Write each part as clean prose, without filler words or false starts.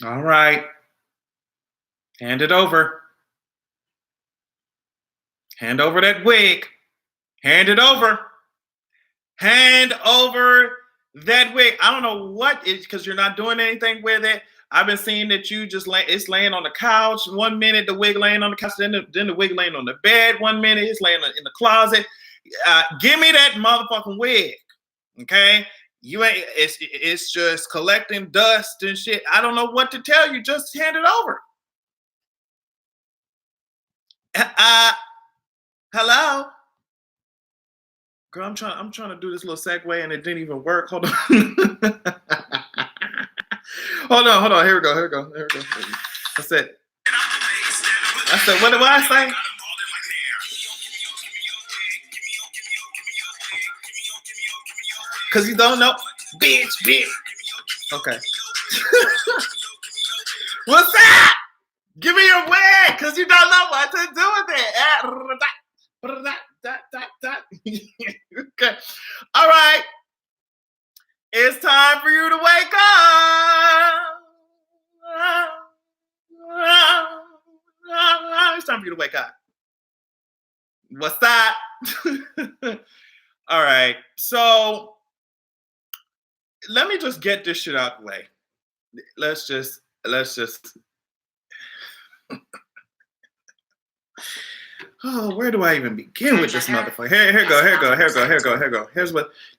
All right. Hand it over. Hand over that wig. Hand it over. Hand over that wig. I don't know what is because you're not doing anything with it. I've been seeing that you just it's laying on the couch. 1 minute the wig laying on the couch, then the wig laying on the bed. 1 minute it's laying in the closet. Give me that motherfucking wig, okay? You ain't. It's just collecting dust and shit. I don't know what to tell you. Just hand it over. Hello. Girl, I'm trying to do this little segue and it didn't even work. Hold on. hold on. Here we go. I said, what do I say? Cause you don't know, bitch. Okay. What's that? Give me your wig, cause you don't know what to do with it. Okay. All right. It's time for you to wake up. It's time for you to wake up. What's that? All right. So let me just get this shit out of the way. Let's just oh, where do I even begin with this motherfucker? Here go.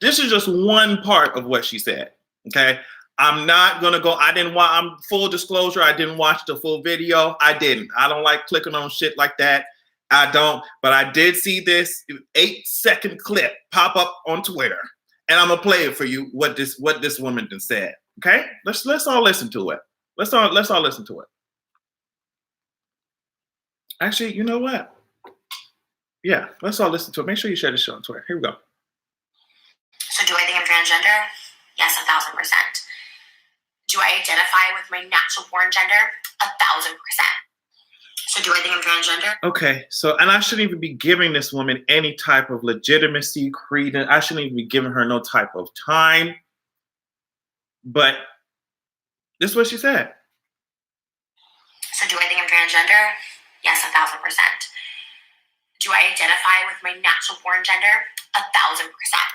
This is just one part of what she said. Okay. I'm not gonna go. I'm full disclosure. I didn't watch the full video. I don't like clicking on shit like that. I don't, but I did see this 8-second clip pop up on Twitter. And I'm gonna play it for you. What this woman said. Okay, let's all listen to it. Let's all listen to it. Actually, you know what? Yeah, let's all listen to it. Make sure you share the show on Twitter. Here we go. So, do I think I'm transgender? Yes, 1,000%. Do I identify with my natural born gender? 1,000%. So do I think I'm transgender? Okay, so, and I shouldn't even be giving this woman any type of legitimacy, credence. I shouldn't even be giving her no type of time. But this is what she said. So do I think I'm transgender? Yes, 1,000%. Do I identify with my natural born gender?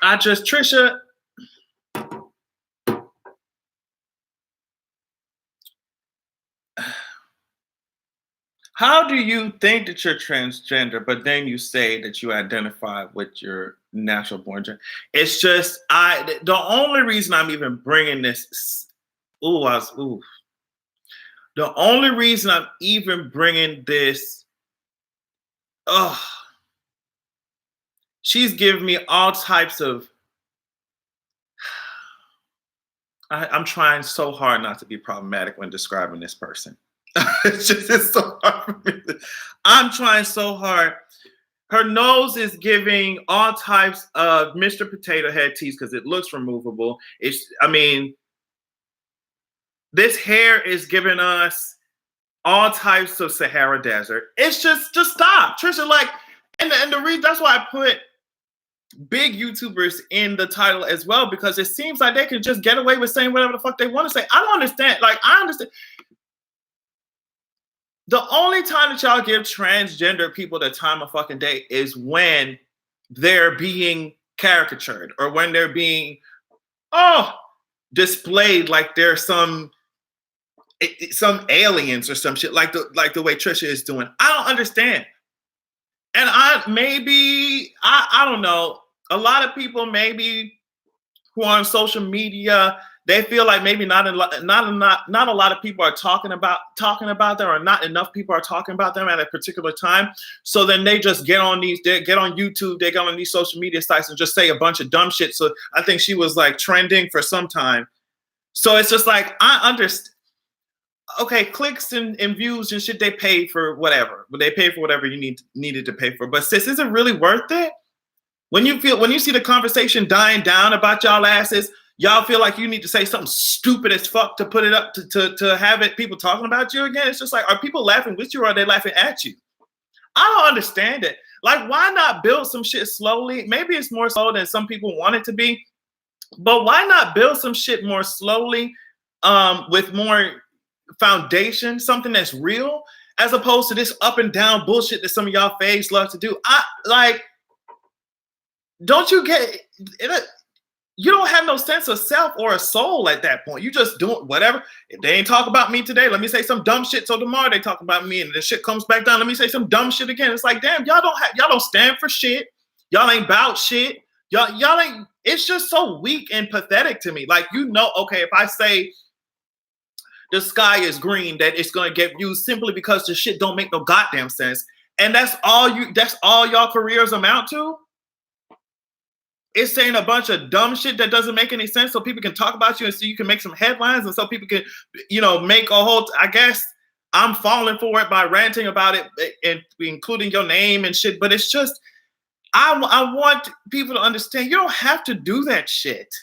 1,000%. Trisha, how do you think that you're transgender, but then you say that you identify with your natural born gender? It's just, the only reason I'm even bringing this, the only reason I'm even bringing this, she's giving me all types of, I'm trying so hard not to be problematic when describing this person. It's so hard for me. I'm trying so hard. Her nose is giving all types of Mr. Potato Head teeth because it looks removable. This hair is giving us all types of Sahara Desert. It's just stop, Trisha. And the reason that's why I put big YouTubers in the title as well, because it seems like they can just get away with saying whatever the fuck they want to say. I don't understand. I understand. The only time that y'all give transgender people the time of fucking day is when they're being caricatured or when they're being, displayed like they're some aliens or some shit, like the way Trisha is doing. I don't understand. And I don't know. A lot of people maybe who are on social media, they feel like maybe not a lot of people are talking about them, or not enough people are talking about them at a particular time. So then they just get on YouTube, they get on these social media sites and just say a bunch of dumb shit. So I think she was trending for some time. So it's just I understand. Okay, clicks and views and shit, they pay for whatever. But they pay for whatever you needed to pay for. But sis, is it really worth it? When you see the conversation dying down about y'all asses, y'all feel like you need to say something stupid as fuck to put it up to have people talking about you again? It's just are people laughing with you or are they laughing at you? I don't understand it. Why not build some shit slowly? Maybe it's more slow than some people want it to be. But why not build some shit more slowly with more foundation, something that's real, as opposed to this up and down bullshit that some of y'all faves love to do. Don't you get it? You don't have no sense of self or a soul at that point. You just doing whatever. If they ain't talk about me today, let me say some dumb shit. So tomorrow they talk about me and the shit comes back down. Let me say some dumb shit again. It's like, damn, y'all don't stand for shit. Y'all ain't about shit. Y'all ain't, it's just so weak and pathetic to me. Like, okay, if I say the sky is green, that it's gonna get views simply because the shit don't make no goddamn sense. And that's all y'all careers amount to. It's saying a bunch of dumb shit that doesn't make any sense so people can talk about you and so you can make some headlines and so people can, make a whole, I guess I'm falling for it by ranting about it and including your name and shit. But it's just, I want people to understand you don't have to do that shit.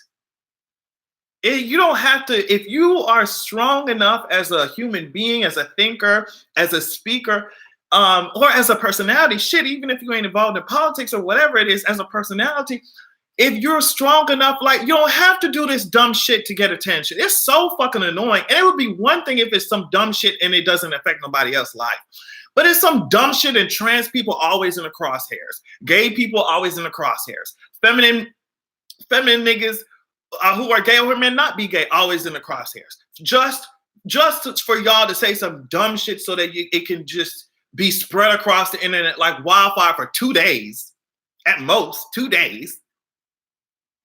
You don't have to, if you are strong enough as a human being, as a thinker, as a speaker, or as a personality, shit, even if you ain't involved in politics or whatever it is, as a personality, if you're strong enough, like, you don't have to do this dumb shit to get attention. It's so fucking annoying. And it would be one thing if it's some dumb shit and it doesn't affect nobody else's life. But it's some dumb shit and trans people always in the crosshairs. Gay people always in the crosshairs. Feminine niggas who are gay or men not be gay always in the crosshairs. Just for y'all to say some dumb shit so that it can just be spread across the internet like wildfire for 2 days, at most 2 days.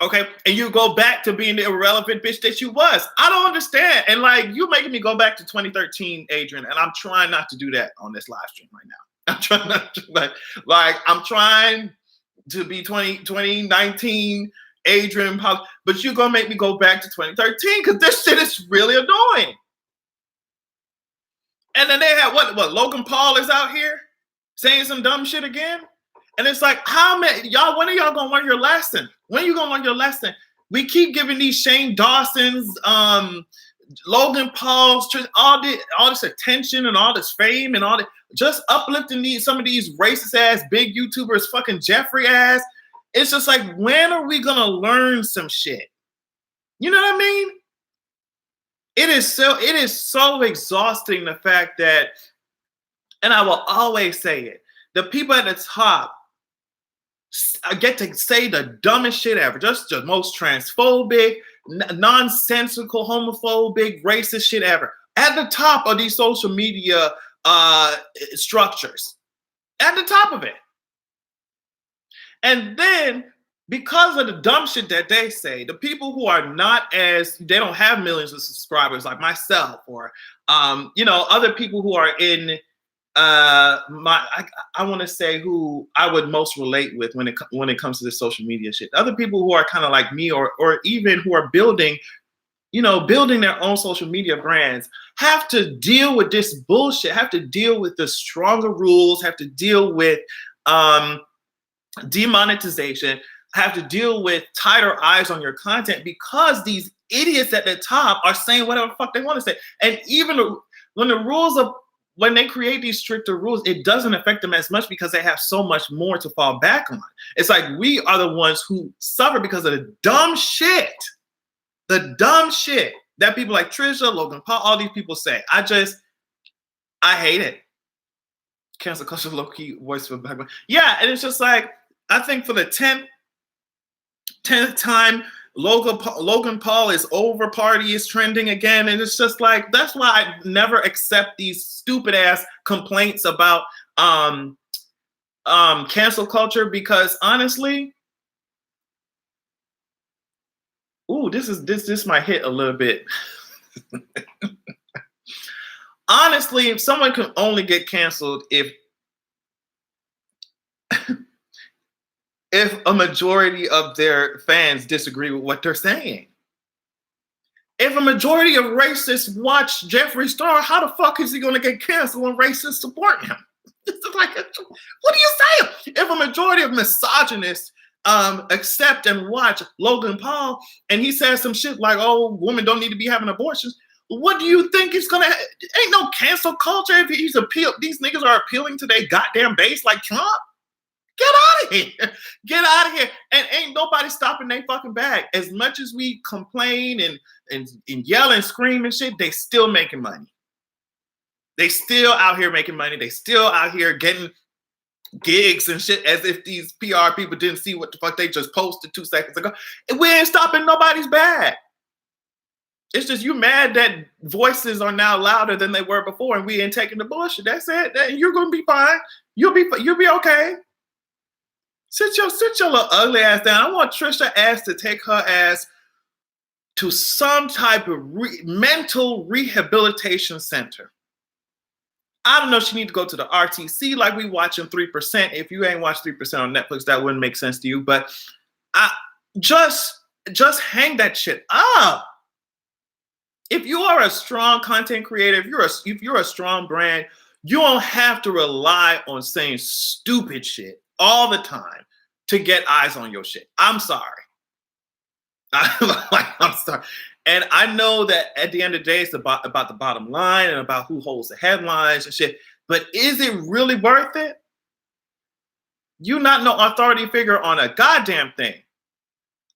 Okay, and you go back to being the irrelevant bitch that you was. I don't understand. And like, you making me go back to 2013, Adrian, and I'm trying not to do that on this live stream right now. I'm trying not to, like I'm trying to be 2019 Adrian, but you're gonna make me go back to 2013 because this shit is really annoying. And then they have what Logan Paul is out here saying some dumb shit again. And it's like, how many y'all? When are y'all gonna learn your lesson? When are you gonna learn your lesson? We keep giving these Shane Dawsons, Logan Pauls, all this attention and all this fame and all that, just uplifting some of these racist ass big YouTubers, fucking Jeffrey ass. It's just like, when are we gonna learn some shit? You know what I mean? It is so exhausting, the fact that, and I will always say it, the people at the top I get to say the dumbest shit ever, just the most transphobic, nonsensical, homophobic, racist shit ever. At the top of these social media structures, at the top of it. And then, because of the dumb shit that they say, the people who are they don't have millions of subscribers like myself, or other people who are in I want to say who I would most relate with when it comes to this social media shit. Other people who are kind of like me, or even who are building their own social media brands, have to deal with this bullshit, have to deal with the stronger rules, have to deal with demonetization, have to deal with tighter eyes on your content, because these idiots at the top are saying whatever the fuck they want to say. And even when they create these stricter rules, it doesn't affect them as much because they have so much more to fall back on. It's like, we are the ones who suffer because of the dumb shit that people like Trisha, Logan Paul, all these people say. I hate it. Cancel culture, low-key voice for background. Yeah, and it's just like, I think for the 10th time, Logan Paul is over, party is trending again, and it's just like, that's why I never accept these stupid ass complaints about cancel culture, because honestly, this might hit a little bit. Honestly, if someone can only get canceled if a majority of their fans disagree with what they're saying. If a majority of racists watch Jeffree Star, how the fuck is he going to get canceled when racists support him? It's like, what are you saying? If a majority of misogynists accept and watch Logan Paul, and he says some shit like, oh, women don't need to be having abortions, what do you think is going to ain't no cancel culture if these niggas are appealing to their goddamn base like Trump? Get out of here. Get out of here. And ain't nobody stopping their fucking bag. As much as we complain and yell and scream and shit, they still making money. They still out here making money. They still out here getting gigs and shit as if these PR people didn't see what the fuck they just posted 2 seconds ago. And we ain't stopping nobody's bag. It's just you mad that voices are now louder than they were before and we ain't taking the bullshit. That's it. You're going to be fine. You'll be okay. Sit your little ugly ass down. I want Trisha ass to take her ass to some type of mental rehabilitation center. I don't know. She need to go to the RTC like we watching 3%. If you ain't watched 3% on Netflix, that wouldn't make sense to you. But just hang that shit up. If you are a strong content creator, if you're a strong brand, you don't have to rely on saying stupid shit all the time to get eyes on your shit. I'm sorry. I'm sorry. And I know that at the end of the day, it's about the bottom line and about who holds the headlines and shit. But is it really worth it? You not no authority figure on a goddamn thing.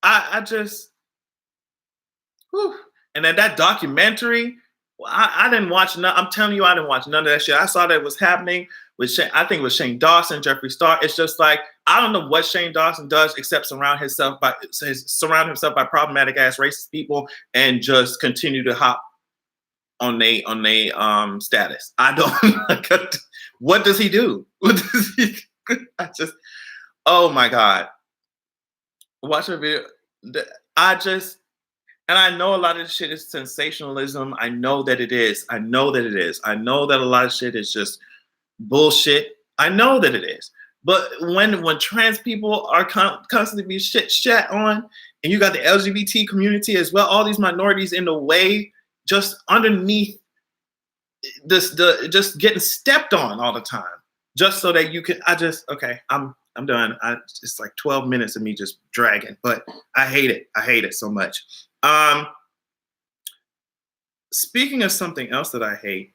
I just, whew. And then that documentary, I didn't watch none. I'm telling you, I didn't watch none of that shit. I saw that it was happening with I think it was Shane Dawson, Jeffree Star. It's just like, I don't know what Shane Dawson does except surround himself by problematic ass racist people and just continue to hop on they status. I don't. What does he do? Oh my God. Watch a video. And I know a lot of this shit is sensationalism. I know that it is. I know that a lot of shit is just bullshit. I know that it is. But when trans people are constantly being shat on, and you got the LGBT community as well, all these minorities in the way, just underneath this, just getting stepped on all the time, just so that you can. Okay, I'm done. It's like 12 minutes of me just dragging, but I hate it. I hate it so much. Speaking of something else that I hate,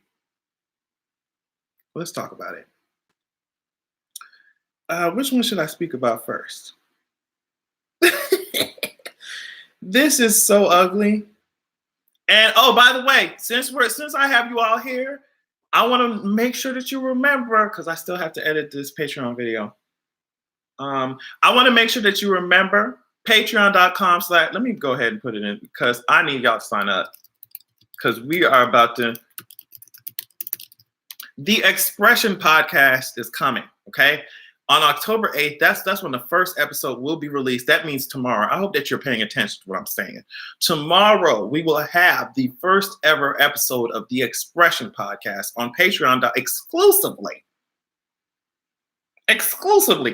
let's talk about it. Which one should I speak about first? This is so ugly. And oh, by the way, since I have you all here, I want to make sure that you remember, because I still have to edit this Patreon video. I want to make sure that you remember patreon.com/ let me go ahead and put it in because I need y'all to sign up, because we are about to. The Expression podcast is coming, okay? On October 8th, that's when the first episode will be released. That means tomorrow. I hope that you're paying attention to what I'm saying. Tomorrow, we will have the first ever episode of the Expression podcast on Patreon exclusively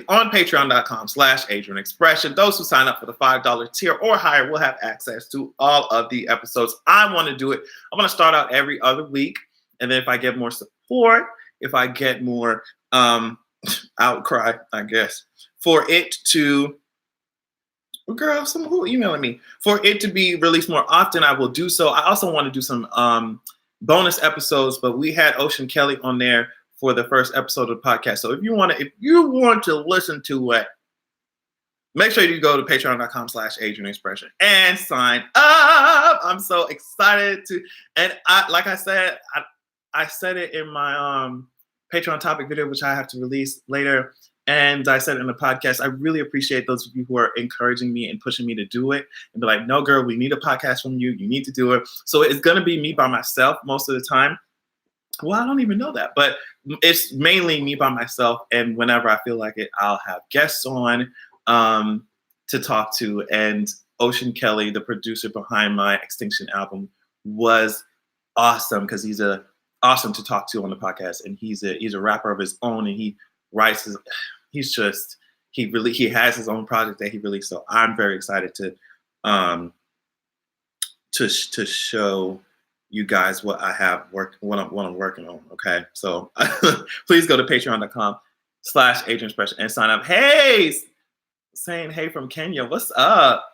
on patreon.com/Adrian Expression. Those who sign up for the $5 tier or higher will have access to all of the episodes. I want to do it. I'm going to start out every other week. And then if I get more support, if I get more outcry, I guess, for it to, girl, who emailing me, for it to be released more often, I will do so. I also want to do some bonus episodes, but we had Ocean Kelly on there for the first episode of the podcast. So if you want to listen to it, make sure you go to patreon.com/Adrian Expression and sign up. I'm so excited to, and like I said, I said it in my Patreon topic video, which I have to release later. And I said it in the podcast. I really appreciate those of you who are encouraging me and pushing me to do it and be like, no, girl, we need a podcast from you. You need to do it. So it's going to be me by myself most of the time. Well, I don't even know that, but it's mainly me by myself. And whenever I feel like it, I'll have guests on to talk to. And Ocean Kelly, the producer behind my Extinction album, was awesome because he's awesome to talk to on the podcast. And he's a rapper of his own, and he writes he has his own project that he released. So I'm very excited to show you guys what I have what I'm working on. Okay. So please go to patreon.com/Adrian Expression and sign up. Hey, saying hey from Kenya. What's up?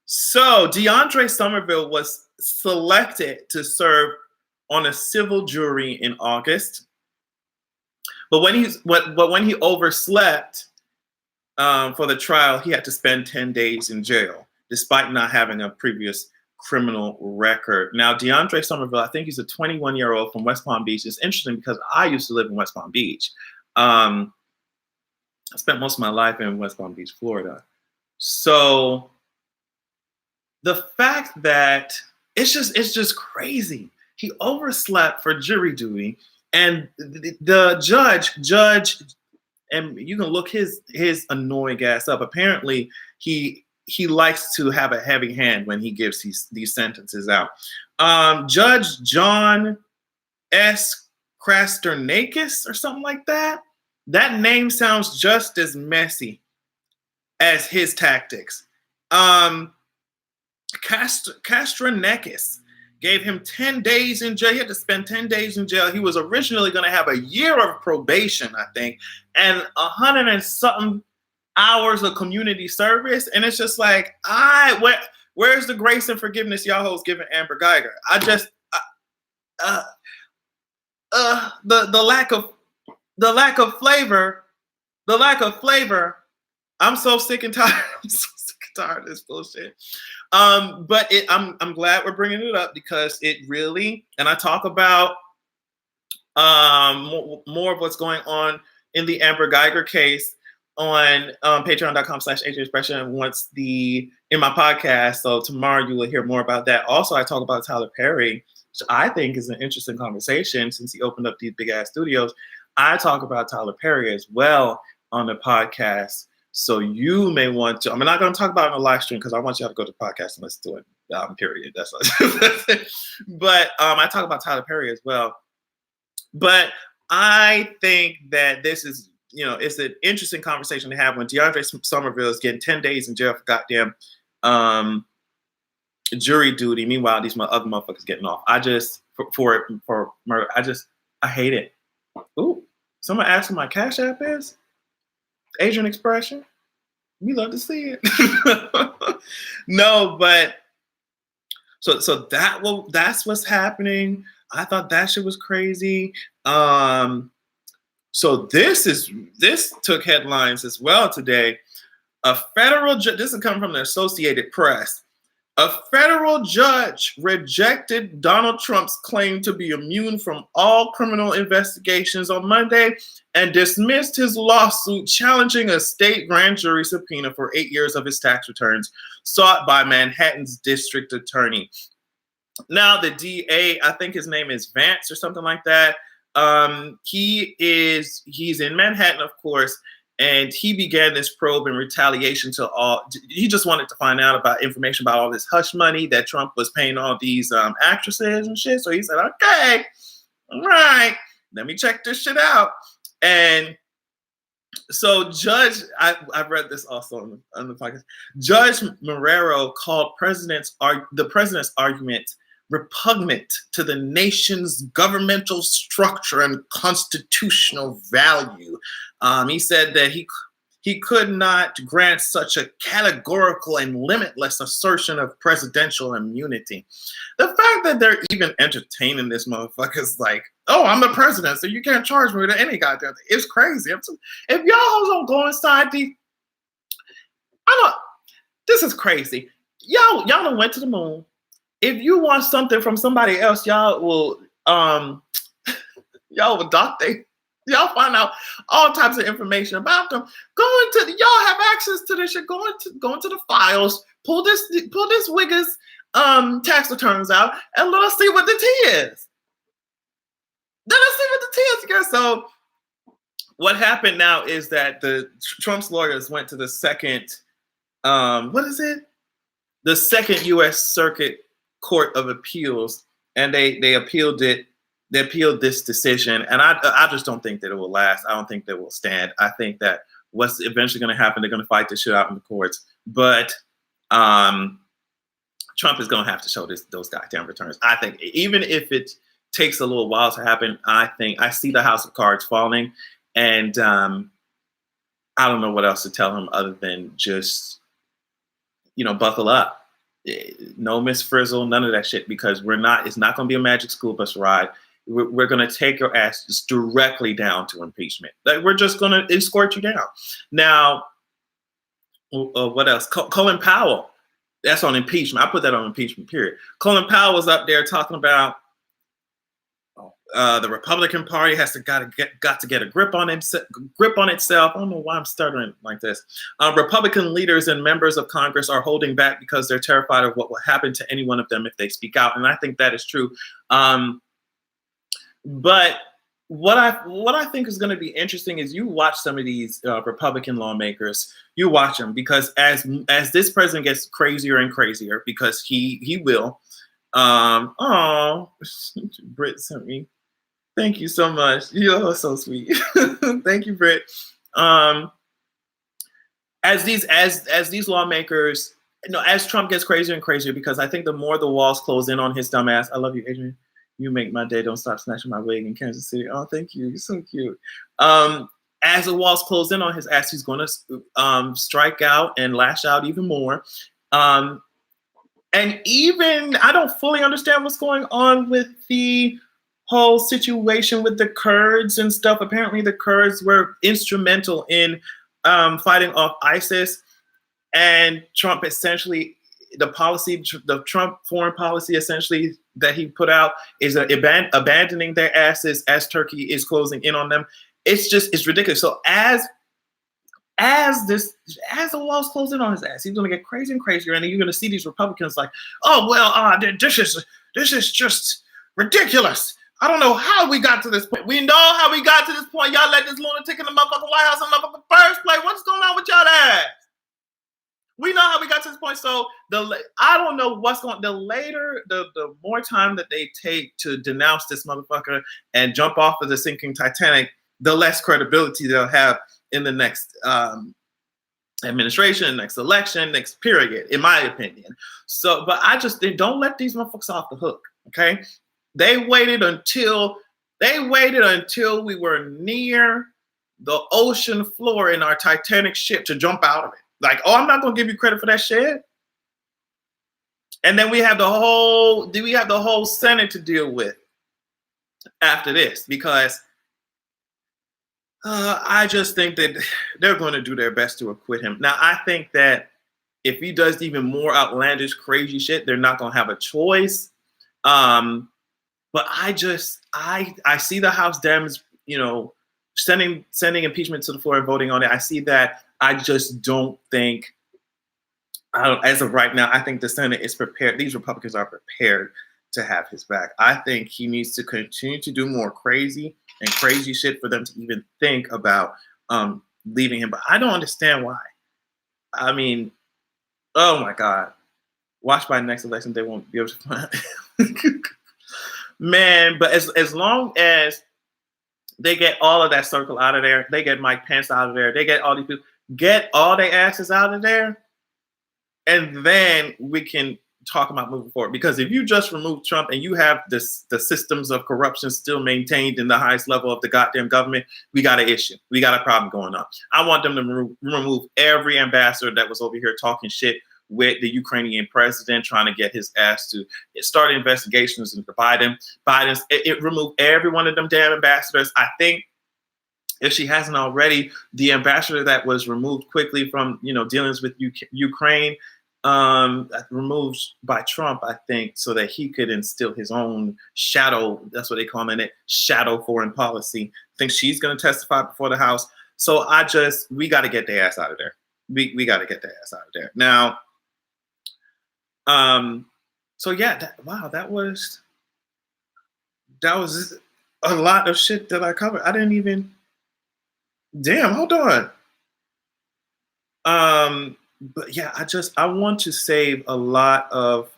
So Deandre Somerville was selected to serve on a civil jury in August. But when he overslept for the trial, he had to spend 10 days in jail, despite not having a previous criminal record. Now, Deandre Somerville, I think he's a 21-year-old from West Palm Beach. It's interesting because I used to live in West Palm Beach. I spent most of my life in West Palm Beach, Florida. So the fact that it's just crazy. He overslept for jury duty, and the judge, and you can look his annoying ass up. Apparently, he likes to have a heavy hand when he gives these sentences out. Judge John S. Krasternakis or something like that. That name sounds just as messy as his tactics. Krasternakis gave him 10 days in jail. He had to spend 10 days in jail. He was originally going to have a year of probation, I think, and 100 and something hours of community service. And it's just like, where's the grace and forgiveness y'all hoes giving Amber Geiger? The lack of flavor. I'm so sick and tired. I'm so sick and tired of this bullshit. But I'm glad we're bringing it up because it really, and I talk about more of what's going on in the Amber Geiger case on patreon.com/AJExpression in my podcast. So tomorrow you will hear more about that. Also, I talk about Tyler Perry, which I think is an interesting conversation since he opened up these big ass studios. I talk about Tyler Perry as well on the podcast. So you may want to, I'm not going to talk about it on a live stream because I want you to go to the podcast and listen to it, period. That's it. But I talk about Tyler Perry as well. But I think that this is, it's an interesting conversation to have when Deandre Somerville is getting 10 days in jail for goddamn jury duty. Meanwhile, these other motherfuckers getting off. For murder, I hate it. Ooh, someone asked who my Cash App is? Asian Expression. We love to see it. No, but so that's what's happening. I thought that shit was crazy. So this took headlines as well today. A federal judge, this is coming from the Associated Press. A federal judge rejected Donald Trump's claim to be immune from all criminal investigations on Monday and dismissed his lawsuit challenging a state grand jury subpoena for 8 years of his tax returns sought by Manhattan's district attorney. Now, the DA, I think his name is Vance or something like that. He's in Manhattan, of course, and he began this probe in retaliation he just wanted to find out about information about all this hush money that Trump was paying all these actresses and shit. So he said, okay, all right, let me check this shit out. And so I've read this also on the podcast. Judge Marrero called the president's argument repugnant to the nation's governmental structure and constitutional value. He said that he could not grant such a categorical and limitless assertion of presidential immunity. The fact that they're even entertaining this motherfucker is like, oh, I'm the president, so you can't charge me with any goddamn thing. It's crazy. If y'all hoes don't go inside this is crazy. Y'all done went to the moon. If you want something from somebody else, y'all will document. Y'all find out all types of information about them. Y'all have access to this shit. Go into the files. Pull this wigger's tax returns out and let us see what the tea is. So what happened now is that Trump's lawyers went to the second, the second U.S. Circuit Court of Appeals, and they appealed it. They appealed this decision, and I just don't think that it will last. I don't think that it will stand. I think that what's eventually going to happen, they're going to fight this shit out in the courts. But Trump is going to have to show those goddamn returns. I think even if it takes a little while to happen, I see the house of cards falling, and I don't know what else to tell him other than just, buckle up. No Miss Frizzle, none of that shit, because it's not going to be a magic school bus ride. We're going to take your ass just directly down to impeachment. Like, we're just going to escort you down. Now, what else? Colin Powell That's on impeachment. I put that on impeachment, period. Colin Powell was up there talking about the Republican Party has got to get a grip on itself. I don't know why I'm stuttering like this. Republican leaders and members of Congress are holding back because they're terrified of what will happen to any one of them if they speak out, and I think that is true. But what I think is going to be interesting is you watch some of these Republican lawmakers. You watch them, because as this president gets crazier and crazier, because he will. Britt sent me. Thank you so much. You're so sweet. Thank you, Britt. As these lawmakers, as Trump gets crazier and crazier, because I think the more the walls close in on his dumb ass. I love you, Adrian. You make my day. Don't stop snatching my wig in Kansas City. Oh, thank you. You're so cute. As the walls close in on his ass, he's going to strike out and lash out even more. And even I don't fully understand what's going on with the whole situation with the Kurds and stuff. Apparently, the Kurds were instrumental in fighting off ISIS, and Trump essentially, the Trump foreign policy essentially that he put out is abandoning their asses as Turkey is closing in on them. It's ridiculous. So as the walls close in on his ass, he's going to get crazier and crazier, and then you're going to see these Republicans like, oh well, this is just ridiculous. I don't know how we got to this point. We know how we got to this point. Y'all let this lunatic in the motherfucking White House in the motherfucking first place. What's going on with y'all ass? We know how we got to this point. So I don't know what's going. The more time that they take to denounce this motherfucker and jump off of the sinking Titanic, the less credibility they'll have in the next administration, next election, next period, in my opinion. So, but I just don't let these motherfuckers off the hook. Okay, they waited until we were near the ocean floor in our Titanic ship to jump out of it. Like, oh, I'm not gonna give you credit for that shit. And then we have the whole Senate to deal with after this, because I just think that they're going to do their best to acquit him. Now, I think that if he does even more outlandish, crazy shit, they're not going to have a choice. But I see the House Dems, sending impeachment to the floor and voting on it. I see that. I just don't think, as of right now, I think the Senate is prepared. These Republicans are prepared to have his back. I think he needs to continue to do more crazy shit for them to even think about leaving him. But I don't understand why. I mean, oh my God. Watch by next election, they won't be able to find man, but as long as they get all of that circle out of there, they get Mike Pence out of there, they get all these people, get all their asses out of there, and then we can talk about moving forward. Because if you just remove Trump and you have the systems of corruption still maintained in the highest level of the goddamn government, we got an issue. We got a problem going on. I want them to remove every ambassador that was over here talking shit with the Ukrainian president, trying to get his ass to start investigations into Biden's. It removed every one of them damn ambassadors. I think, if she hasn't already, the ambassador that was removed quickly from dealings with Ukraine, removed by Trump, I think, so that he could instill his own shadow, that's what they call it, shadow foreign policy. I think she's going to testify before the House. So we got to get their ass out of there. We got to get their ass out of there. Now, so yeah, that was a lot of shit that I covered. I didn't even, damn, hold on. But yeah, I want to save a lot of,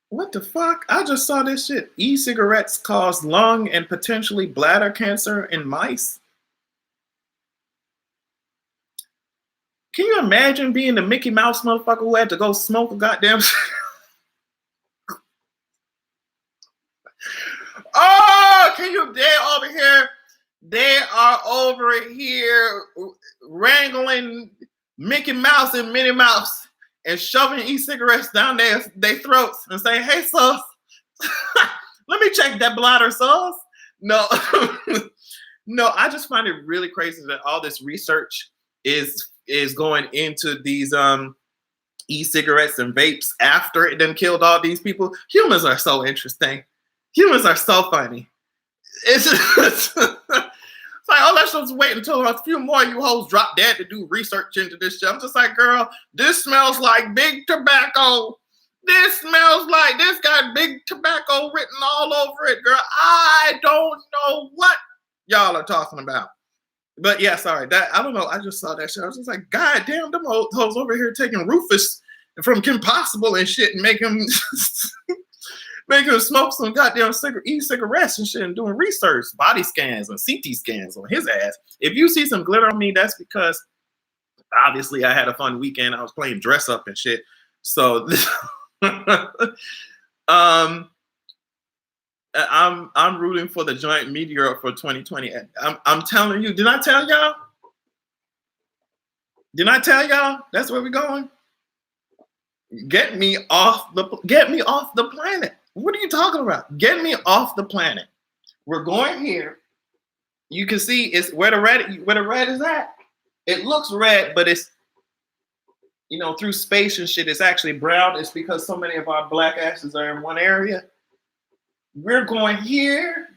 what the fuck? I just saw this shit. E-cigarettes cause lung and potentially bladder cancer in mice. Can you imagine being the Mickey Mouse motherfucker who had to go smoke a goddamn oh, can you, they are over here wrangling Mickey Mouse and Minnie Mouse and shoving e-cigarettes down their throats and saying, hey, sus, let me check that bladder, sus. No, no, I just find it really crazy that all this research is is going into these e-cigarettes and vapes after it done killed all these people. Humans are so interesting. Humans are so funny. It's just it's like, oh, let's just wait until a few more of you hoes drop dead to do research into this shit. I'm just like, girl, this smells like big tobacco. This smells like this got big tobacco written all over it, girl. I don't know what y'all are talking about. But yeah, sorry. That I don't know. I just saw that shit. I was just like, God damn, them hoes over here taking Rufus from Kim Possible and shit and make him smoke some goddamn e-cigarettes and shit and doing research, body scans and CT scans on his ass. If you see some glitter on me, that's because obviously I had a fun weekend. I was playing dress up and shit. So I'm rooting for the joint meteor for 2020. I'm telling you, did I tell y'all? That's where we're going? Get me off the planet. What are you talking about? Get me off the planet. We're going here. You can see it's where the red is at. It looks red, but it's, through space and shit, it's actually brown. It's because so many of our black asses are in one area. We're going here.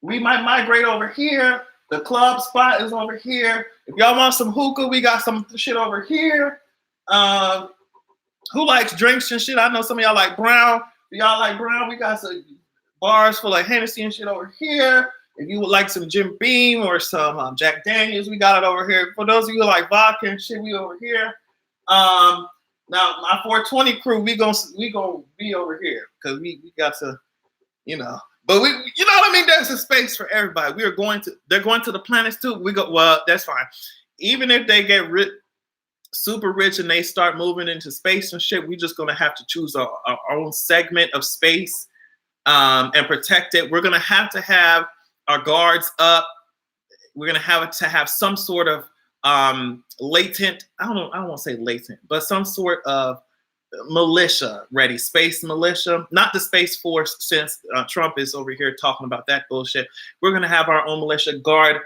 We might migrate over here. The club spot is over here. If y'all want some hookah, we got some shit over here. Who likes drinks and shit? I know some of y'all like brown. If y'all like brown, we got some bars full of Hennessy and shit over here. If you would like some Jim Beam or some Jack Daniels, we got it over here. For those of you who like vodka and shit, we over here. Now my 420 crew, we gonna be over here because we got to, but we, you know what I mean? There's a space for everybody. They're going to the planets too. Well, that's fine. Even if they get super rich and they start moving into space and shit, we're just gonna have to choose our own segment of space and protect it. We're gonna have to have our guards up. We're gonna have to have some sort of latent, I don't want to say latent, but some sort of militia ready, space militia, not the Space Force, since Trump is over here talking about that bullshit. We're going to have our own militia guard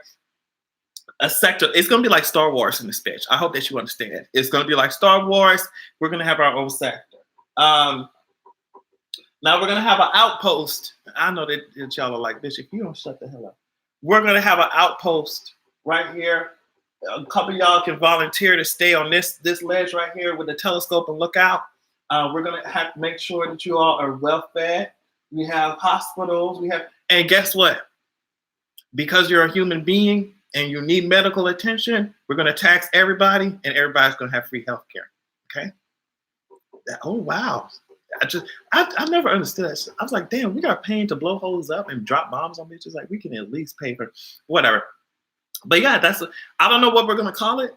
a sector. It's going to be like Star Wars in this bitch. I hope that you understand. It's going to be like Star Wars. We're going to have our own sector. Now we're going to have an outpost. I know that y'all are like, bitch, if you don't shut the hell up. We're going to have an outpost right here. A couple of y'all can volunteer to stay on this ledge right here with the telescope and look out. We're going to have to make sure that you all are well fed. We have hospitals. And guess what? Because you're a human being and you need medical attention, we're going to tax everybody and everybody's going to have free health care. Okay? Oh, wow. I never understood that. I was like, damn, we got paying to blow holes up and drop bombs on bitches. Like, we can at least pay for whatever. But yeah, I don't know what we're gonna call it.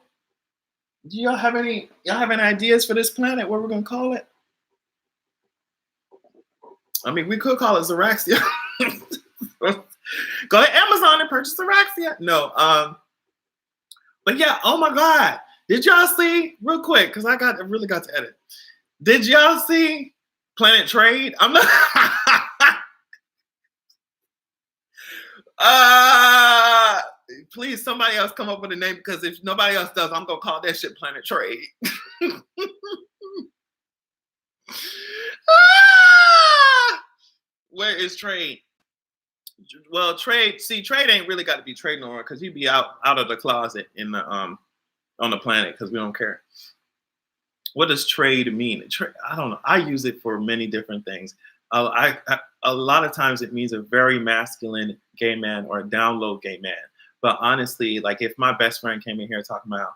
Do y'all have any ideas for this planet? What we're gonna call it? I mean, we could call it Zeraxia. Go to Amazon and purchase Zeraxia. No, but yeah, oh my God. Did y'all see, real quick, because I really got to edit. Did y'all see Planet Trade? I'm not please, somebody else come up with a name, because if nobody else does, I'm gonna call that shit Planet Trade. Where is Trade? Well, Trade ain't really got to be Trade no more, because he'd be out of the closet in the on the planet, because we don't care. What does trade mean? I don't know. I use it for many different things. A lot of times it means a very masculine gay man or a down low gay man. But honestly, like if my best friend came in here talking about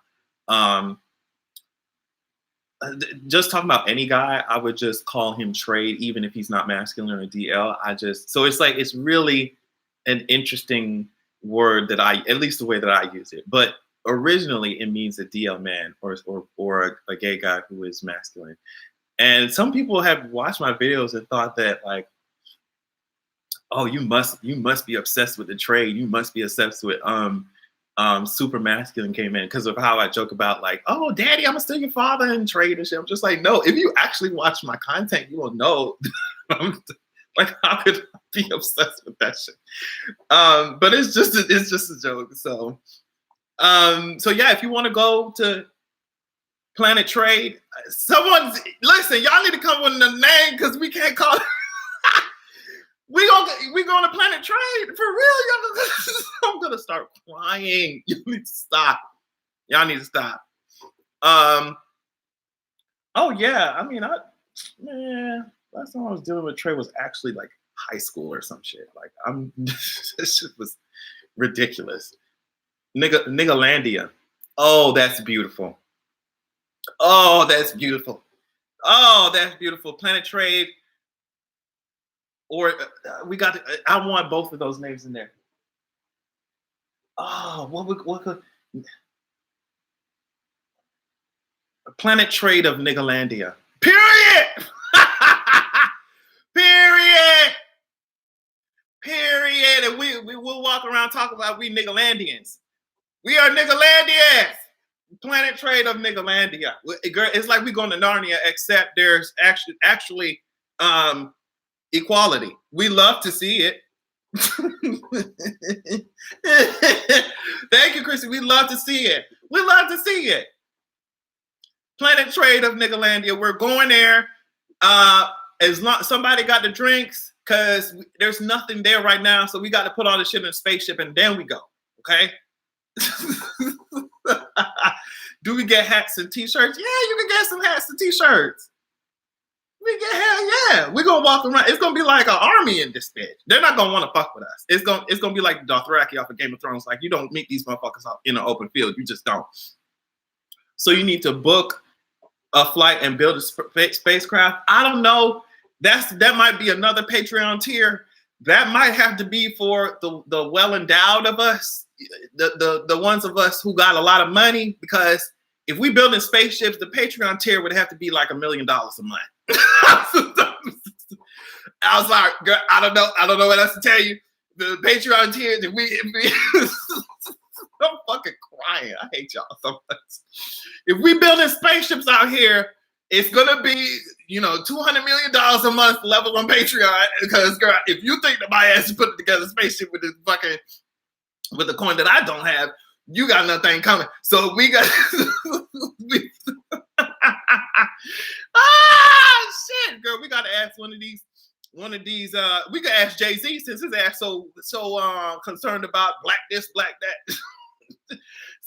just talking about any guy, I would just call him Trade, even if he's not masculine or DL. So it's like, it's really an interesting word that at least the way that I use it. But originally it means a DL man or a gay guy who is masculine. And some people have watched my videos and thought that like, oh, you must be obsessed with the Trade. You must be obsessed with super masculine gay men, because of how I joke about like, oh, daddy, I'm gonna steal your father and Trade and shit. I'm just like, no, if you actually watch my content, you will know. Like, how could I be obsessed with that shit? But it's just a joke. So So yeah, if you want to go to Planet Trade, listen. Y'all need to come with a name because we can't call it. we going to Planet Trade for real. I'm gonna start crying. You need to stop. Y'all need to stop. Oh yeah. I mean, last time I was dealing with trade was actually like high school or some shit. Like this shit was ridiculous. Niggalandia. Oh, that's beautiful. Oh, that's beautiful. Oh, that's beautiful. Planet Trade. Or I want both of those names in there. Oh, what could Planet Trade of Niggalandia. Period. Period. And we will walk around talking about we Niggalandians. We are Niggalandians. Planet Trade of Niggalandia. It's like we going to Narnia, except there's actually equality. We love to see it. Thank you, Chrissy. We love to see it. We love to see it. Planet Trade of Niggalandia. We're going there. As long somebody got the drinks, because there's nothing there right now, so we got to put all the shit in a spaceship and then we go. Okay. Do we get hats and t-shirts? Yeah, you can get some hats and t-shirts. Hell yeah. We're gonna walk around. It's gonna be like an army in this bitch. They're not gonna want to fuck with us. It's gonna be like Dothraki off of Game of Thrones. Like, you don't meet these motherfuckers out in an open field. You just don't. So you need to book a flight and build a spacecraft. I don't know. That might be another Patreon tier. That might have to be for the well endowed of us, the ones of us who got a lot of money. Because if we building spaceships, the Patreon tier would have to be like $1 million a month. I was like, girl, I don't know what else to tell you. The Patreon tier, if we I'm fucking crying. I hate y'all so much. If we building spaceships out here, it's gonna be, $200 million a month level on Patreon. Because, girl, if you think that my ass is putting together a spaceship with the coin that I don't have, you got nothing coming. So we got shit, girl. We gotta ask one of these. We could ask Jay-Z, since his ass so concerned about black this, black that.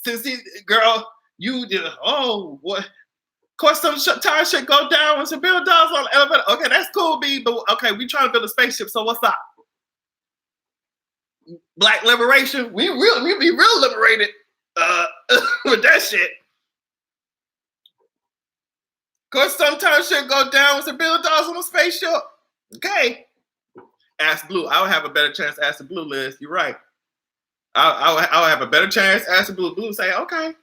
Since girl, you did. Oh, what? Of course, some tire shit go down when some build dolls on the elevator. Okay, that's cool, B. But okay, we trying to build a spaceship. So what's up? Black liberation. We be real liberated with that shit. Of course, sometimes shit go down with some build dolls on a spaceship. Okay. Ask Blue. I would have a better chance to ask the Blue, Liz. You're right. I would have a better chance to ask the Blue. Blue say, okay.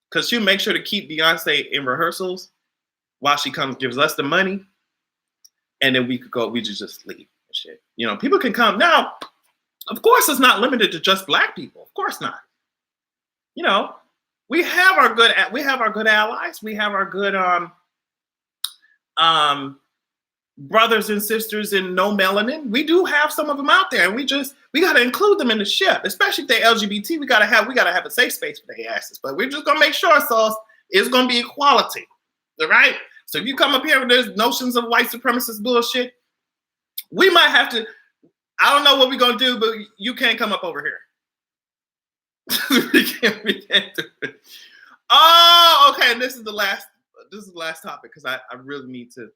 Because she'll make sure to keep Beyonce in rehearsals while she comes, gives us the money. And then we just leave and shit. People can come. Now, of course, it's not limited to just black people. Of course not. We have our good allies. We have our good brothers and sisters in no melanin. We do have some of them out there, and we got to include them in the ship, especially if they're LGBT. We got to have a safe space for their asses. But we're just gonna make sure it's gonna be equality, all right? So if you come up here with those notions of white supremacist bullshit, we might have to. I don't know what we're gonna do, but you can't come up over here. we can't do it. Oh, okay. And this is the last topic because I really need to.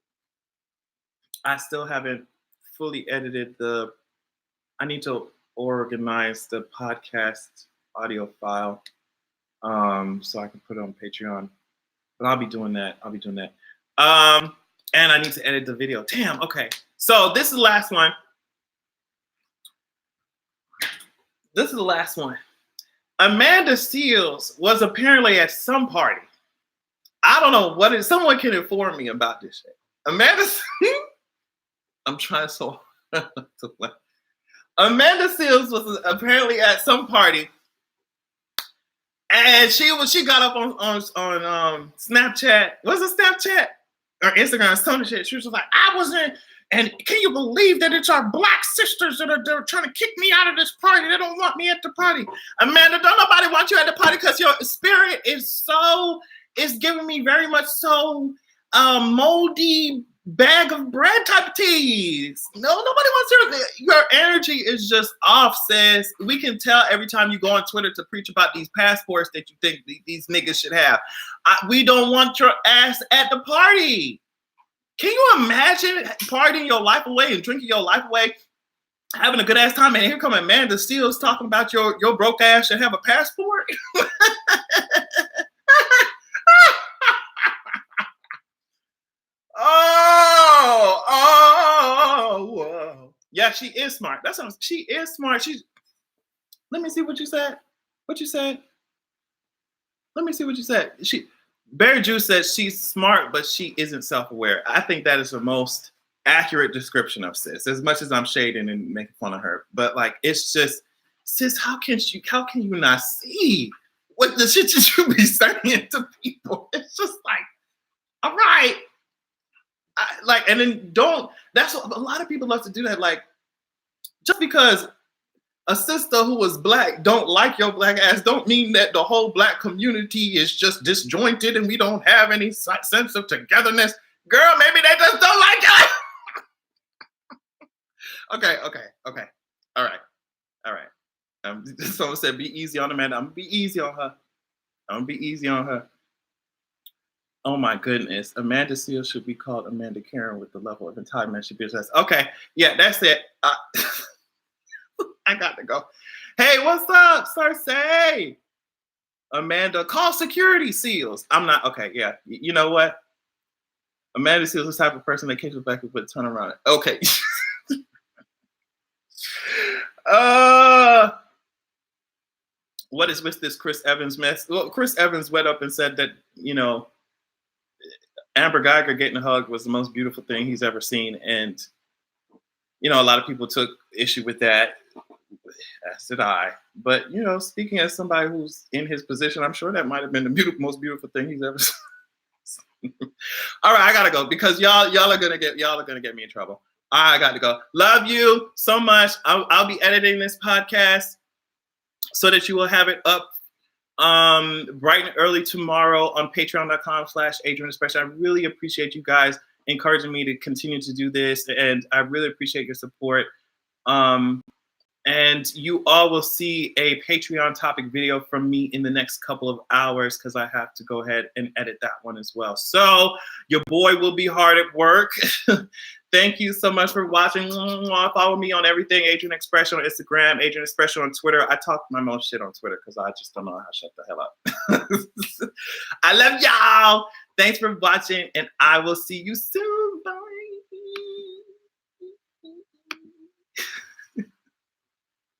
I still haven't fully edited I need to organize the podcast audio file so I can put it on Patreon. But I'll be doing that. And I need to edit the video. Damn, okay. So this is the last one. Amanda Seales was apparently at some party. I don't know what it is. Someone can inform me about this shit. Amanda I'm trying so hard to laugh. Amanda Seales was apparently at some party, and she got up on Snapchat. Was it Snapchat or Instagram? Some shit. She was like, I wasn't. And can you believe that it's our black sisters that are they're trying to kick me out of this party? They don't want me at the party. Amanda, don't nobody want you at the party because your spirit is giving me very much so moldy bag of bread type of teas. No, nobody wants your energy is just off, sis. We can tell every time you go on Twitter to preach about these passports that you think these niggas should have. We don't want your ass at the party. Can you imagine partying your life away and drinking your life away, having a good ass time, and here come Amanda Seals talking about your broke ass should have a passport? Whoa. Yeah, she is smart. She is smart. Let me see what you said. What you said? Let me see what you said. Barry Jew says she's smart, but she isn't self-aware. I think that is the most accurate description of sis, as much as I'm shading and making fun of her. But like, it's just, sis, how can you not see what the shit that you be saying to people? It's just like, all right. And then that's what a lot of people love to do that. Like, just because a sister who was black don't like your black ass don't mean that the whole black community is just disjointed and we don't have any sense of togetherness. Girl, maybe they just don't like you. Okay. All right. Someone said, be easy on Amanda. I'm going to be easy on her. Oh my goodness. Amanda Seals should be called Amanda Karen with the level of entitlement she possesses. Okay. Yeah, that's it. I got to go. Hey, what's up, Cersei? Amanda, call security, Seals. I'm not, okay, yeah. You know what? Amanda Seals is the type of person that catches back and put turn around. Okay. What is with this Chris Evans mess? Well, Chris Evans went up and said that, Amber Geiger getting a hug was the most beautiful thing he's ever seen. And, a lot of people took issue with that. As did I. But, speaking as somebody who's in his position, I'm sure that might have been the most beautiful thing he's ever seen. All right, I gotta go because y'all are gonna get me in trouble. I got to go. Love you so much. I'll be editing this podcast so that you will have it up bright and early tomorrow on patreon.com/Adrian Expression. I really appreciate you guys encouraging me to continue to do this, and I really appreciate your support. And you all will see a Patreon topic video from me in the next couple of hours because I have to go ahead and edit that one as well. So your boy will be hard at work. Thank you so much for watching. Follow me on everything. Adrian Expression on Instagram, Adrian Expression on Twitter. I talk my most shit on Twitter because I just don't know how to shut the hell up. I love y'all. Thanks for watching, and I will see you soon.